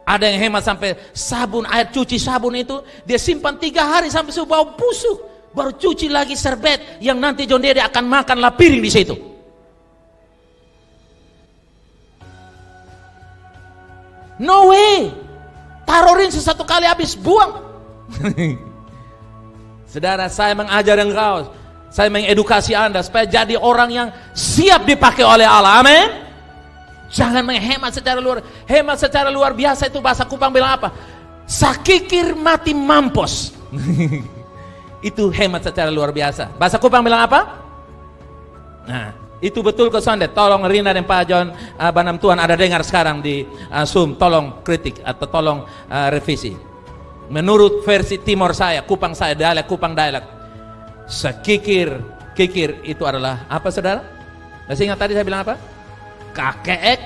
Ada yang hemat sampai sabun, air cuci sabun itu dia simpan 3 hari sampai bau busuk, baru cuci lagi serbet yang nanti John Dede akan makanlah piring di situ. No way. Taruh rinso 1 kali habis, buang. Saudara, saya mengajar engkau, saya mengedukasi Anda supaya jadi orang yang siap dipakai oleh Allah. Amin. Jangan menghemat secara luar biasa. Itu bahasa Kupang bilang apa? Sakikir mati mampus. Itu hemat secara luar biasa. Bahasa Kupang bilang apa? Nah, itu betul ke Sondet. Tolong Rina dan Pak John Banam Tuhan ada dengar sekarang di Zoom, tolong kritik atau tolong revisi. Menurut versi timur saya, Kupang saya, dialek Kupang dialek. Sekikir itu adalah apa saudara? Masih ingat tadi saya bilang apa? Kakek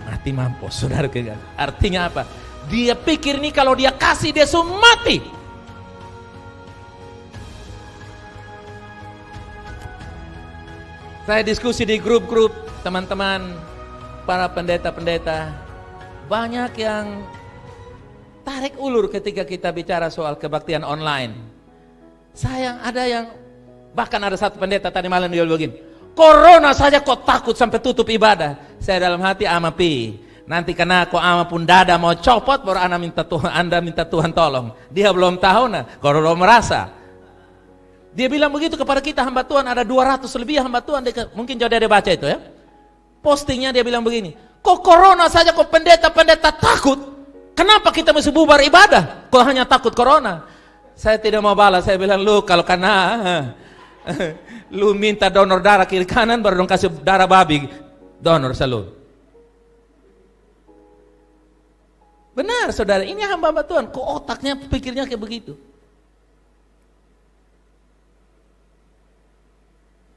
mati mampus, saudara. Artinya apa? Dia pikir nih kalau dia kasih dia semua mati. Saya diskusi di grup-grup teman-teman para pendeta-pendeta, banyak yang tarik ulur ketika kita bicara soal kebaktian online. Sayang, ada yang bahkan ada satu pendeta tadi malam dia begini, corona saja kok takut sampai tutup ibadah. Saya dalam hati amapi, nanti kena kok ama pun dada mau copot baru anda minta Tuhan tolong. Dia belum tahu nah, kalau merasa. Dia bilang begitu kepada kita hamba Tuhan, ada 200 lebih hamba Tuhan. Mungkin jauh dia baca itu ya. Postingnya dia bilang begini, kok corona saja kok pendeta-pendeta takut. Kenapa kita mesti bubar ibadah? Kok hanya takut corona? Saya tidak mau balas, saya bilang, lu kalau karena lu minta donor darah kiri kanan, baru dong kasih darah babi, donor selalu. Benar saudara, ini hamba-hamba Tuhan, kok otaknya pikirnya kayak begitu?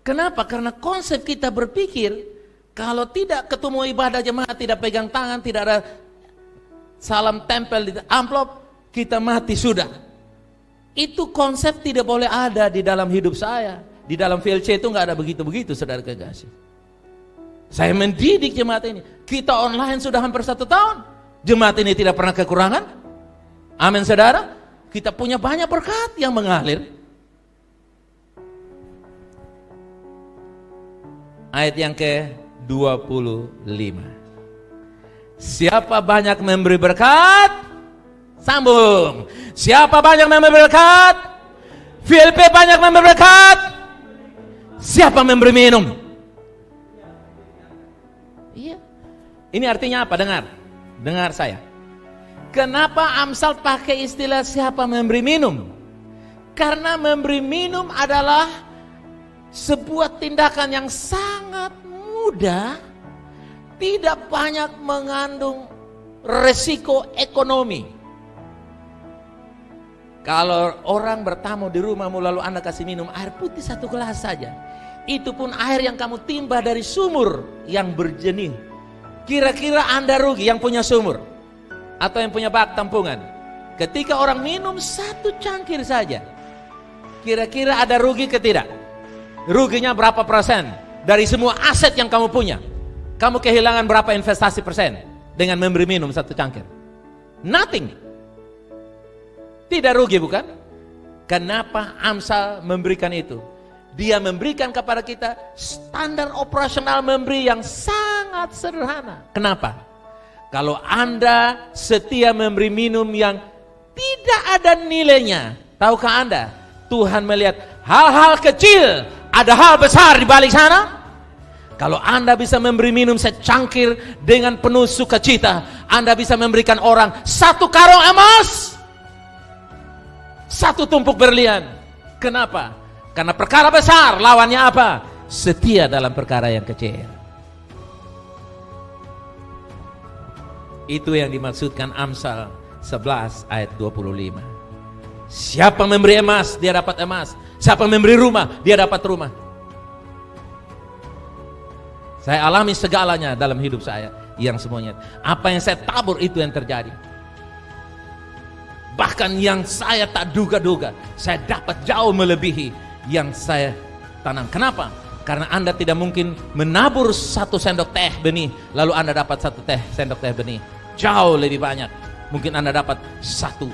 Kenapa? Karena konsep kita berpikir, kalau tidak ketemu ibadah jemaat, tidak pegang tangan, tidak ada salam tempel di amplop, kita mati sudah. Itu konsep tidak boleh ada di dalam hidup saya. Di dalam VLC itu nggak ada begitu-begitu, saudara kekasih. Saya mendidik jemaat ini. Kita online sudah hampir 1 tahun. Jemaat ini tidak pernah kekurangan. Amin saudara. Kita punya banyak berkat yang mengalir. Ayat yang ke-25. Siapa banyak memberi berkat? Sambung. Siapa banyak memberi berkat? VLP banyak memberi berkat. Siapa memberi minum? Iya. Ini artinya apa? Dengar saya. Kenapa Amsal pakai istilah siapa memberi minum? Karena memberi minum adalah sebuah tindakan yang sangat mudah, tidak banyak mengandung resiko ekonomi. Kalau orang bertamu di rumahmu lalu Anda kasih minum air putih 1 gelas saja, itu pun air yang kamu timba dari sumur yang berjenih. Kira-kira Anda rugi yang punya sumur atau yang punya bak tampungan? Ketika orang minum 1 cangkir saja, kira-kira ada rugi ke tidak? Ruginya berapa persen dari semua aset yang kamu punya? Kamu kehilangan berapa investasi persen dengan memberi minum 1 cangkir? Nothing. Tidak rugi bukan? Kenapa Amsal memberikan itu? Dia memberikan kepada kita standar operasional memberi yang sangat sederhana. Kenapa? Kalau Anda setia memberi minum yang tidak ada nilainya, tahukah Anda? Tuhan melihat hal-hal kecil, ada hal besar di balik sana. Kalau Anda bisa memberi minum secangkir dengan penuh sukacita, Anda bisa memberikan orang 1 karung emas, 1 tumpuk berlian. Kenapa? Karena perkara besar lawannya apa? Setia dalam perkara yang kecil. Itu yang dimaksudkan Amsal 11 ayat 25. Siapa memberi emas, dia dapat emas. Siapa memberi rumah, dia dapat rumah. Saya alami segalanya dalam hidup saya, yang semuanya. Apa yang saya tabur itu yang terjadi. Bahkan yang saya tak duga-duga, saya dapat jauh melebihi yang saya tanam. Kenapa? Karena Anda tidak mungkin menabur 1 sendok teh benih, lalu Anda dapat 1 sendok teh benih. Jauh lebih banyak. Mungkin Anda dapat 1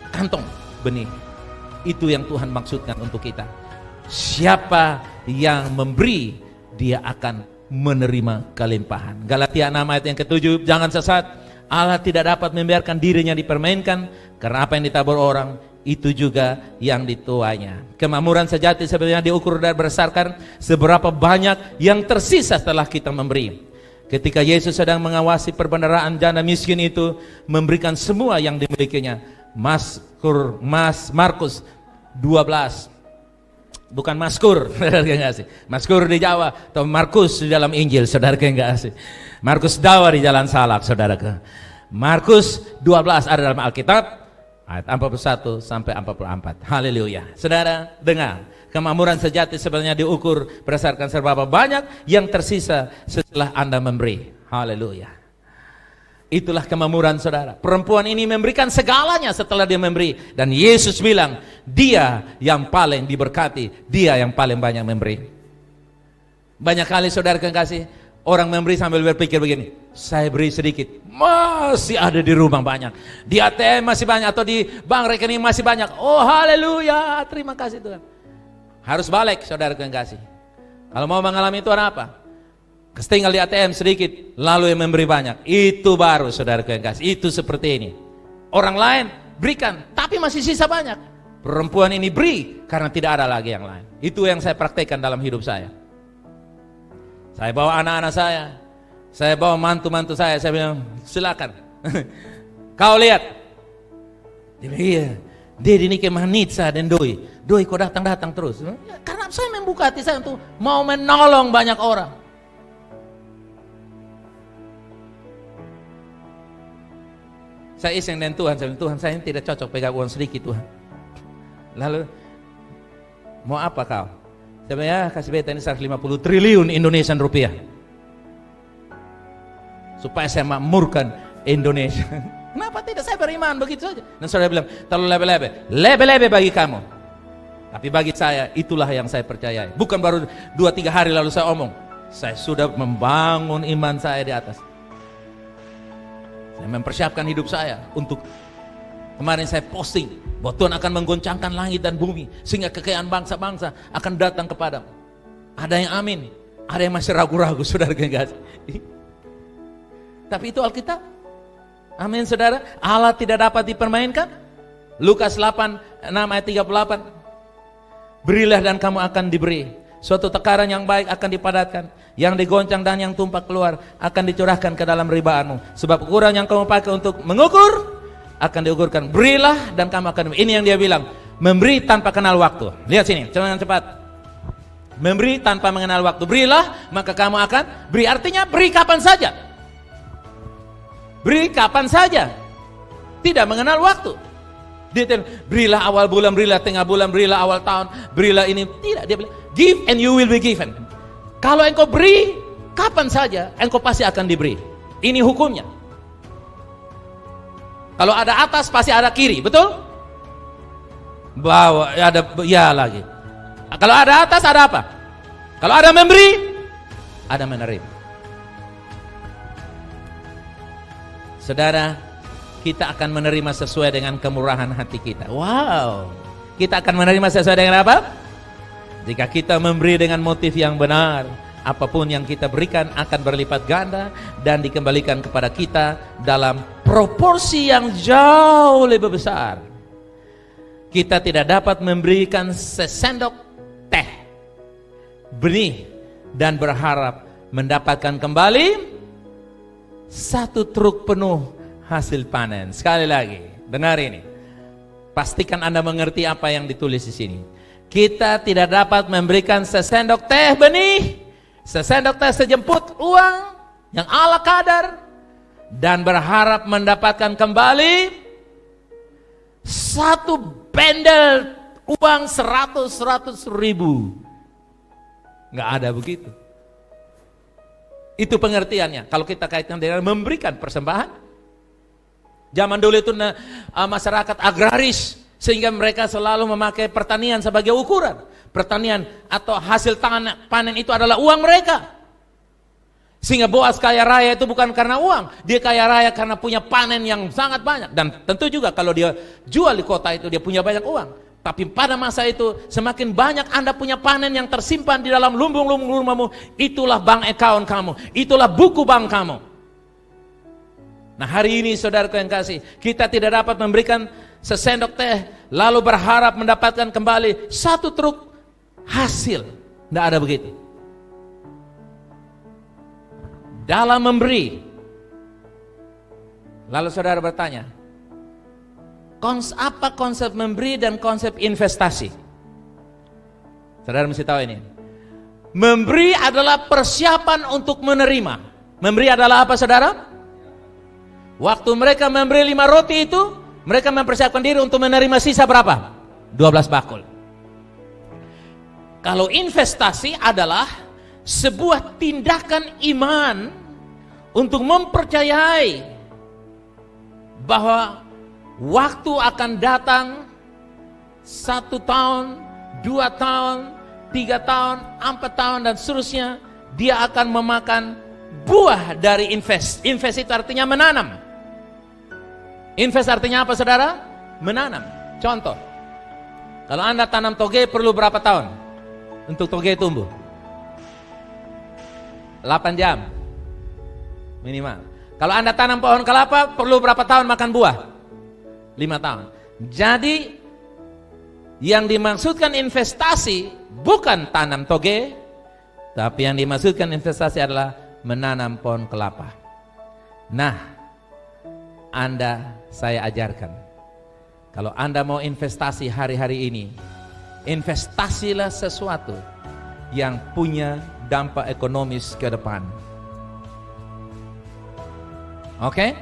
kantong benih. Itu yang Tuhan maksudkan untuk kita. Siapa yang memberi, dia akan menerima kelimpahan. Galatia 6 ayat yang ke-7, jangan sesat. Allah tidak dapat membiarkan dirinya dipermainkan, karena apa yang ditabur orang, itu juga yang dituainya. Kemakmuran sejati sebenarnya diukur dan berdasarkan seberapa banyak yang tersisa setelah kita memberi. Ketika Yesus sedang mengawasi perbendaharaan janda miskin itu, memberikan semua yang dimilikinya. Markus 12. Bukan Maskur, Maskur di Jawa atau Markus di dalam Injil, saudara enggak asik. Markus Dawa di Jalan Salak, saudara ke. Markus 12 ada dalam Alkitab ayat 41 sampai 44. Haleluya. Saudara, dengar. Kemakmuran sejati sebenarnya diukur berdasarkan seberapa banyak yang tersisa setelah Anda memberi. Haleluya. Itulah kemakmuran saudara. Perempuan ini memberikan segalanya setelah dia memberi. Dan Yesus bilang, dia yang paling diberkati, dia yang paling banyak memberi. Banyak kali saudara kekasih, orang memberi sambil berpikir begini, saya beri sedikit, masih ada di rumah banyak, di ATM masih banyak, atau di bank rekening masih banyak. Oh haleluya, terima kasih Tuhan. Harus balik saudara kekasih. Kalau mau mengalami Tuhan apa? Ketinggal di ATM sedikit, lalu yang memberi banyak. Itu baru saudara yang kasih. Itu seperti ini. Orang lain berikan, tapi masih sisa banyak. Perempuan ini beri karena tidak ada lagi yang lain. Itu yang saya praktekkan dalam hidup saya. Saya bawa anak-anak saya bawa mantu-mantu saya bilang silakan. Kau lihat. Dia bilang, iya. Dia ini kemanitsa dan doi. Doi kau datang terus. Ya, karena saya membuka hati saya untuk mau menolong banyak orang. Saya iseng dengan Tuhan. Saya bilang, Tuhan saya ini tidak cocok pegang uang sedikit Tuhan. Lalu, mau apa kau? Saya bilang, ya kasih beta ini 150 triliun Indonesian rupiah. Supaya saya makmurkan Indonesia. Kenapa tidak saya beriman begitu saja? Dan saudara bilang, terlalu lebe-lebe bagi kamu. Tapi bagi saya, itulah yang saya percayai. Bukan baru 2-3 hari lalu saya omong. Saya sudah membangun iman saya di atas. Saya mempersiapkan hidup saya untuk, kemarin saya posting, bahwa Tuhan akan menggoncangkan langit dan bumi, sehingga kekayaan bangsa-bangsa akan datang kepadamu. Ada yang amin, ada yang masih ragu-ragu, saudara kasih. Tapi itu Alkitab. Amin saudara. Allah tidak dapat dipermainkan. Lukas 8:6 ayat 38. Berilah dan kamu akan diberi. Suatu tekaran yang baik akan dipadatkan. Yang digoncang dan yang tumpah keluar akan dicurahkan ke dalam ribaanmu. Sebab ukuran yang kamu pakai untuk mengukur akan diukurkan. Berilah dan kamu akan diberi. Ini yang dia bilang. Memberi tanpa kenal waktu. Lihat sini, jangan cepat. Memberi tanpa mengenal waktu. Berilah maka kamu akan beri. Artinya beri kapan saja. Beri kapan saja, tidak mengenal waktu. Dia bilang, berilah awal bulan, berilah tengah bulan, berilah awal tahun, berilah ini. Tidak, dia bilang, give and you will be given. Kalau engkau beri, kapan saja, engkau pasti akan diberi. Ini hukumnya. Kalau ada atas, pasti ada kiri, betul? Bawah, ada ya lagi. Kalau ada atas, ada apa? Kalau ada memberi, ada menerima. Saudara, kita akan menerima sesuai dengan kemurahan hati kita. Wow, kita akan menerima sesuai dengan apa? Jika kita memberi dengan motif yang benar, apapun yang kita berikan akan berlipat ganda dan dikembalikan kepada kita dalam proporsi yang jauh lebih besar. Kita tidak dapat memberikan sesendok teh, benih, dan berharap mendapatkan kembali 1 truk penuh hasil panen. Sekali lagi, dengar ini. Pastikan Anda mengerti apa yang ditulis di sini. Kita tidak dapat memberikan sesendok teh benih, sesendok teh sejemput uang yang ala kadar, dan berharap mendapatkan kembali 1 bendel uang 100 ribu. Nggak ada begitu. Itu pengertiannya. Kalau kita kaitkan dengan memberikan persembahan. Zaman dulu itu masyarakat agraris, sehingga mereka selalu memakai pertanian sebagai ukuran. Pertanian atau hasil panen itu adalah uang mereka. Sehingga Boas kaya raya itu bukan karena uang. Dia kaya raya karena punya panen yang sangat banyak. Dan tentu juga kalau dia jual di kota itu dia punya banyak uang. Tapi pada masa itu semakin banyak Anda punya panen yang tersimpan di dalam lumbung-lumbung rumahmu, itulah bank account kamu, itulah buku bank kamu. Nah hari ini saudaraku yang kasih, kita tidak dapat memberikan sesendok teh lalu berharap mendapatkan kembali 1 truk hasil. Tidak ada begitu. Dalam memberi, lalu saudara bertanya, apa konsep memberi dan konsep investasi? Saudara mesti tahu ini. Memberi adalah persiapan untuk menerima. Memberi adalah apa saudara? Waktu mereka memberi 5 roti itu, mereka mempersiapkan diri untuk menerima sisa berapa? 12 bakul. Kalau investasi adalah sebuah tindakan iman untuk mempercayai bahwa waktu akan datang 1 tahun, 2 tahun, 3 tahun, 4 tahun dan seterusnya. Dia akan memakan buah dari invest. Invest itu artinya menanam. Invest artinya apa saudara? Menanam. Contoh, kalau Anda tanam toge perlu berapa tahun untuk toge tumbuh? 8 jam minimal. Kalau Anda tanam pohon kelapa perlu berapa tahun makan buah? 5 tahun. Jadi yang dimaksudkan investasi bukan tanam toge, tapi yang dimaksudkan investasi adalah menanam pohon kelapa. Nah, Anda saya ajarkan. Kalau Anda mau investasi hari-hari ini, investasilah sesuatu yang punya dampak ekonomis ke depan. Oke?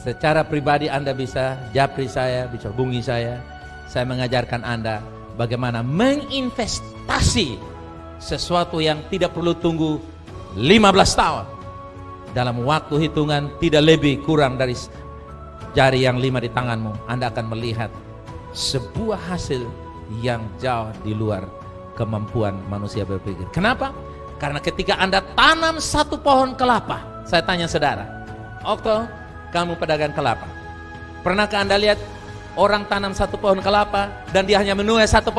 Secara pribadi Anda bisa japri saya, bisa hubungi saya. Saya mengajarkan Anda bagaimana menginvestasi sesuatu yang tidak perlu tunggu 15 tahun. Dalam waktu hitungan tidak lebih kurang dari jari yang 5 di tanganmu, Anda akan melihat sebuah hasil yang jauh di luar kemampuan manusia berpikir. Kenapa? Karena ketika Anda tanam satu pohon kelapa, saya tanya saudara, Okto, kamu pedagang kelapa, pernahkah Anda lihat orang tanam satu pohon kelapa dan dia hanya menuai satu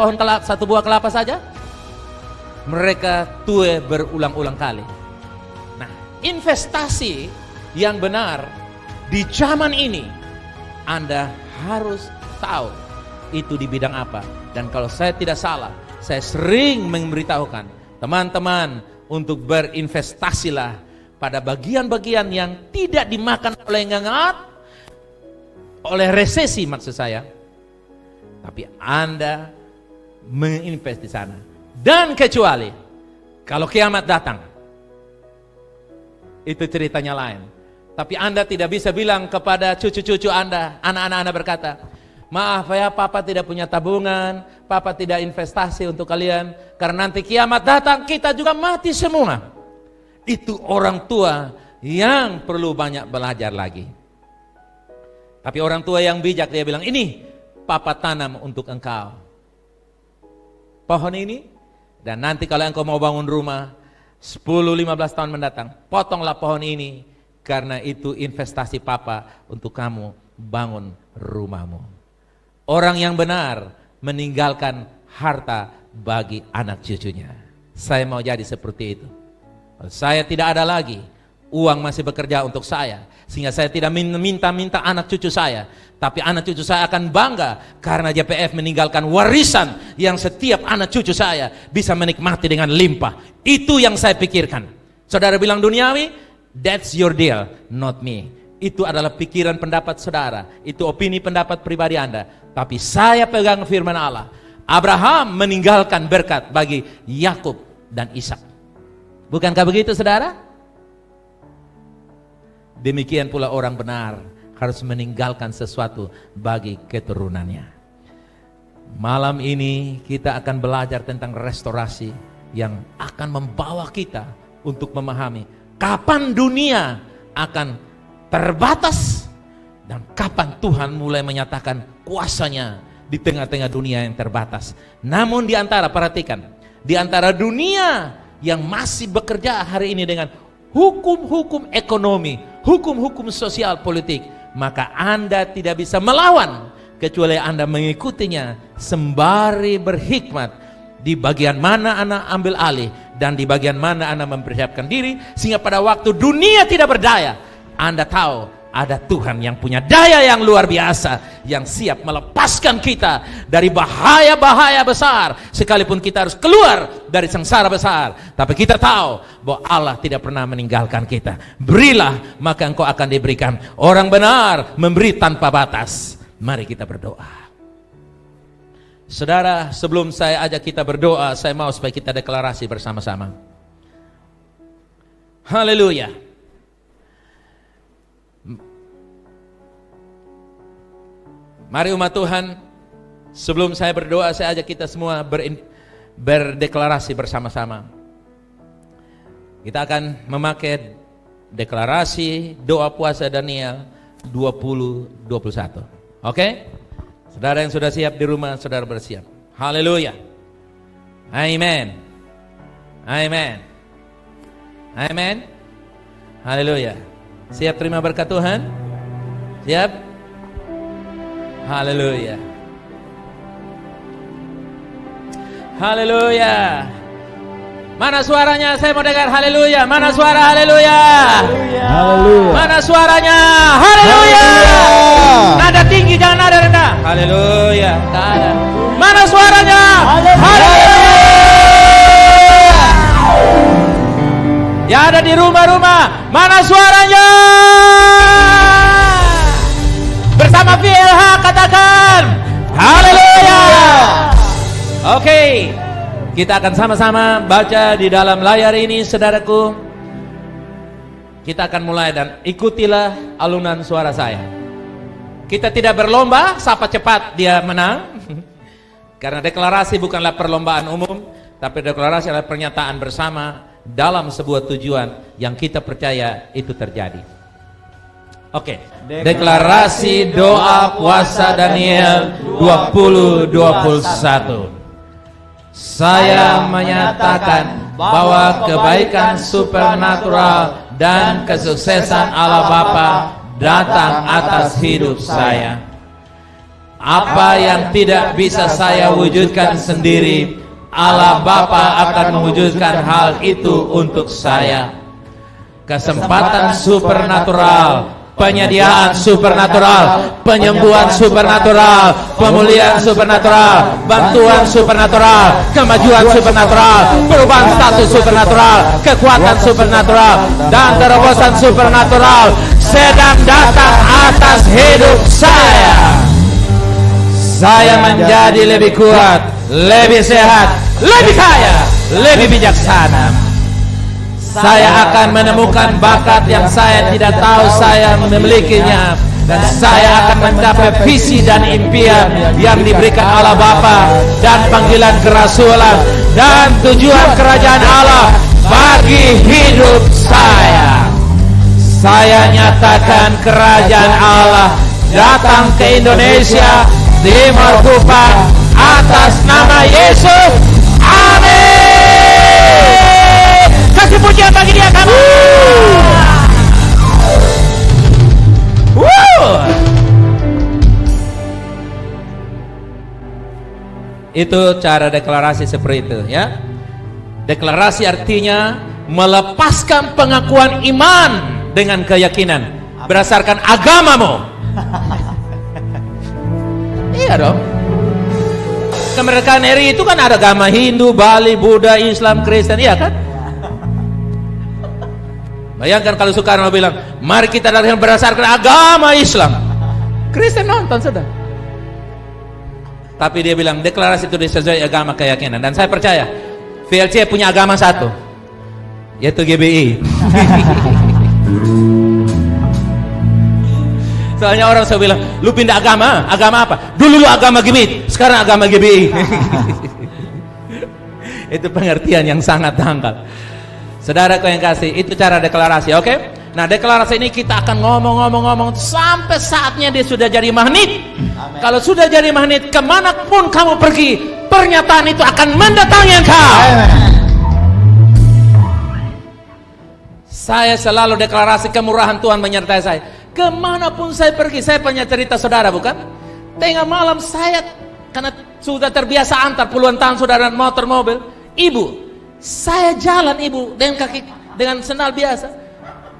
buah kelapa saja? Mereka tuai berulang-ulang kali. Nah, investasi yang benar di zaman ini, Anda harus tahu itu di bidang apa. Dan kalau saya tidak salah, saya sering memberitahukan teman-teman untuk berinvestasilah pada bagian-bagian yang tidak dimakan oleh ngengat, oleh resesi maksud saya. Tapi Anda menginvest di sana. Dan kecuali kalau kiamat datang, itu ceritanya lain. Tapi Anda tidak bisa bilang kepada cucu-cucu Anda, anak-anak Anda berkata, maaf ya, Papa tidak punya tabungan, Papa tidak investasi untuk kalian, karena nanti kiamat datang kita juga mati semua. Itu orang tua yang perlu banyak belajar lagi. Tapi orang tua yang bijak, dia bilang, ini Papa tanam untuk engkau, pohon ini, dan nanti kalau engkau mau bangun rumah 10-15 tahun mendatang, potonglah pohon ini, karena itu investasi Papa untuk kamu bangun rumahmu. Orang yang benar meninggalkan harta bagi anak cucunya. Saya mau jadi seperti itu. Saya tidak ada lagi, uang masih bekerja untuk saya, sehingga saya tidak minta anak cucu saya. Tapi anak cucu saya akan bangga karena JPF meninggalkan warisan yang setiap anak cucu saya bisa menikmati dengan limpah. Itu yang saya pikirkan. Saudara bilang duniawi, that's your deal, not me. Itu adalah pikiran pendapat saudara, itu opini pendapat pribadi Anda. Tapi saya pegang firman Allah. Abraham meninggalkan berkat bagi Yakub dan Ishak. Bukankah begitu saudara? Demikian pula orang benar harus meninggalkan sesuatu bagi keturunannya. Malam ini kita akan belajar tentang restorasi yang akan membawa kita untuk memahami kapan dunia akan terbatas dan kapan Tuhan mulai menyatakan kuasanya di tengah-tengah dunia yang terbatas. Namun di antara, perhatikan, di antara dunia yang masih bekerja hari ini dengan hukum-hukum ekonomi, hukum-hukum sosial politik, maka Anda tidak bisa melawan kecuali Anda mengikutinya sembari berhikmat di bagian mana Anda ambil alih dan di bagian mana Anda mempersiapkan diri, sehingga pada waktu dunia tidak berdaya, Anda tahu ada Tuhan yang punya daya yang luar biasa, yang siap melepaskan kita dari bahaya-bahaya besar, sekalipun kita harus keluar dari sengsara besar. Tapi kita tahu bahwa Allah tidak pernah meninggalkan kita. Berilah, maka engkau akan diberikan. Orang benar memberi tanpa batas. Mari kita berdoa. Saudara, sebelum saya ajak kita berdoa, saya mau supaya kita deklarasi bersama-sama. Haleluya. Mari umat Tuhan, sebelum saya berdoa, saya ajak kita semua berdeklarasi bersama-sama. Kita akan memakai deklarasi doa puasa Daniel 2021. Oke? Saudara yang sudah siap di rumah, saudara bersiap. Haleluya. Amen. Amen. Amen. Haleluya. Siap terima berkat Tuhan? Siap? Haleluya. Haleluya. Mana suaranya? Saya mau dengar haleluya. Mana suara haleluya? Haleluya. Mana suaranya? Haleluya. Nada tinggi, jangan nada rendah. Haleluya. Ada. Mana suaranya? Haleluya. Ya, ada di rumah-rumah. Mana suaranya? VLH katakan haleluya. Oke, kita akan sama-sama baca di dalam layar ini, saudaraku. Kita akan mulai dan ikutilah alunan suara saya. Kita tidak berlomba, siapa cepat dia menang. Karena deklarasi bukanlah perlombaan umum, tapi deklarasi adalah pernyataan bersama dalam sebuah tujuan yang kita percaya itu terjadi. Oke. Deklarasi doa puasa Daniel 2021. Saya menyatakan bahwa kebaikan supernatural dan kesuksesan Allah Bapa datang atas hidup saya. Apa yang tidak bisa saya wujudkan sendiri, Allah Bapa akan mewujudkan hal itu untuk saya. Kesempatan supernatural, penyediaan supernatural, penyembuhan supernatural, pemulihan supernatural, bantuan supernatural, kemajuan supernatural, perubahan status supernatural, kekuatan supernatural, dan terobosan supernatural sedang datang atas hidup saya. Saya menjadi lebih kuat, lebih sehat, lebih kaya, lebih bijaksana. Saya akan menemukan bakat yang saya tidak tahu saya memilikinya, dan saya akan mencapai visi dan impian yang diberikan Allah Bapa dan panggilan kerasulan dan tujuan kerajaan Allah bagi hidup saya. Saya nyatakan kerajaan Allah datang ke Indonesia, Timur Kupang, atas nama Yesus. Amin. Kasih pujian bagi dia, kamu. Itu cara deklarasi seperti itu, ya. Deklarasi artinya melepaskan pengakuan iman dengan keyakinan berdasarkan agamamu. Iya dong. Kemerdekaan RI itu kan ada agama Hindu, Bali, Buddha, Islam, Kristen, iya kan? Bayangkan kalau Soekarno bilang, mari kita datang berdasarkan agama Islam. Kristen nonton sudah. Tapi dia bilang deklarasi itu sesuai agama keyakinan. Dan saya percaya VLC punya agama satu, yaitu GBI. Soalnya orang saya bilang, lu pindah agama apa? Dulu lu agama GBI, sekarang agama GBI. Itu pengertian yang sangat dangkal. Saudaraku yang kasih, itu cara deklarasi, oke? Nah, deklarasi ini kita akan ngomong sampai saatnya dia sudah jadi magnet. Amen. Kalau sudah jadi magnet, kemanapun kamu pergi, pernyataan itu akan mendatangi engkau. Amen. Saya selalu deklarasi kemurahan Tuhan menyertai saya. Kemanapun saya pergi, saya punya cerita saudara, bukan? Tengah malam saya, karena sudah terbiasa antar puluhan tahun saudara motor mobil, ibu, saya jalan ibu dengan kaki, dengan sendal biasa.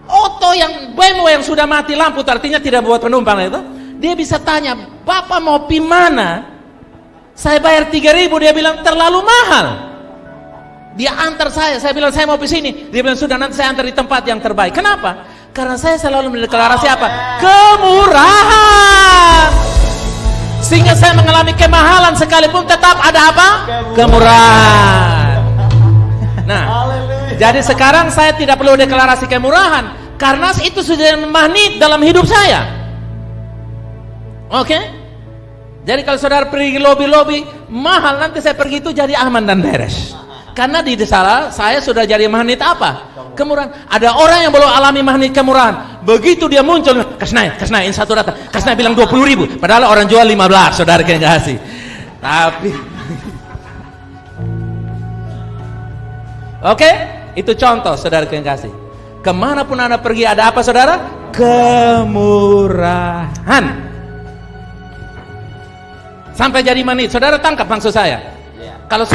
Oto yang BMW yang sudah mati lampu, artinya tidak buat penumpang itu. Dia bisa tanya, Bapak mau pi mana? Saya bayar 3.000, dia bilang terlalu mahal. Dia antar saya bilang saya mau pi sini. Dia bilang sudah, nanti saya antar di tempat yang terbaik. Kenapa? Karena saya selalu mendeklarasi apa? Kemurahan. Sehingga saya mengalami kemahalan sekalipun tetap ada apa? Kemurahan. Nah, jadi sekarang saya tidak perlu deklarasi kemurahan karena itu sudah magnet dalam hidup saya. Oke? Jadi kalau saudara pergi lobi-lobi mahal, nanti saya pergi itu jadi aman dan beres. Karena di desa saya sudah jadi magnet apa? Kemurahan. Ada orang yang belum alami magnet kemurahan. Begitu dia muncul, kasnai satu data. Kasnai bilang 20.000, padahal orang jual 15, saudara yang kasih. Tapi oke, itu contoh saudara yang kasih. Kemanapun Anda pergi ada apa saudara? Kemurahan. Sampai jadi magnet. Saudara tangkap maksud saya? Kalau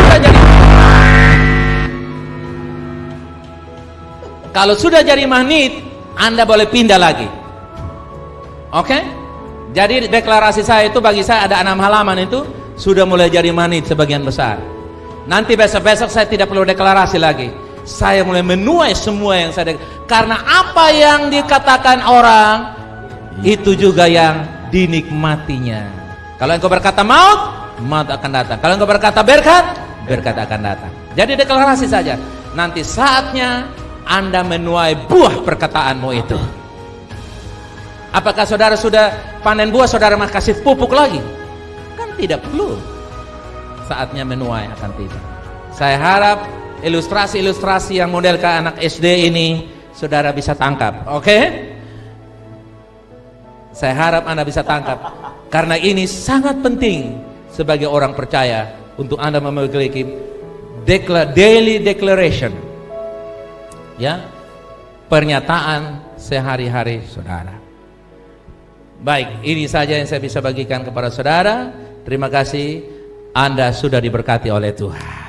sudah jadi magnet, Anda boleh pindah lagi. Oke? Jadi deklarasi saya itu bagi saya ada 6 halaman itu sudah mulai jadi magnet sebagian besar. Nanti besok-besok saya tidak perlu deklarasi lagi. Saya mulai menuai semua yang saya karena apa yang dikatakan orang itu juga yang dinikmatinya. Kalau engkau berkata maut, maut akan datang. Kalau engkau berkata berkat, berkat akan datang. Jadi deklarasi saja. Nanti saatnya Anda menuai buah perkataanmu itu. Apakah saudara sudah panen buah, saudara mau kasih pupuk lagi? Kan tidak perlu. Saatnya menuai akan tiba. Saya harap ilustrasi-ilustrasi yang model ke anak SD ini saudara bisa tangkap, oke? Saya harap Anda bisa tangkap, karena ini sangat penting sebagai orang percaya untuk Anda memiliki daily declaration, ya, pernyataan sehari-hari saudara. Baik, ini saja yang saya bisa bagikan kepada saudara. Terima kasih, Anda sudah diberkati oleh Tuhan.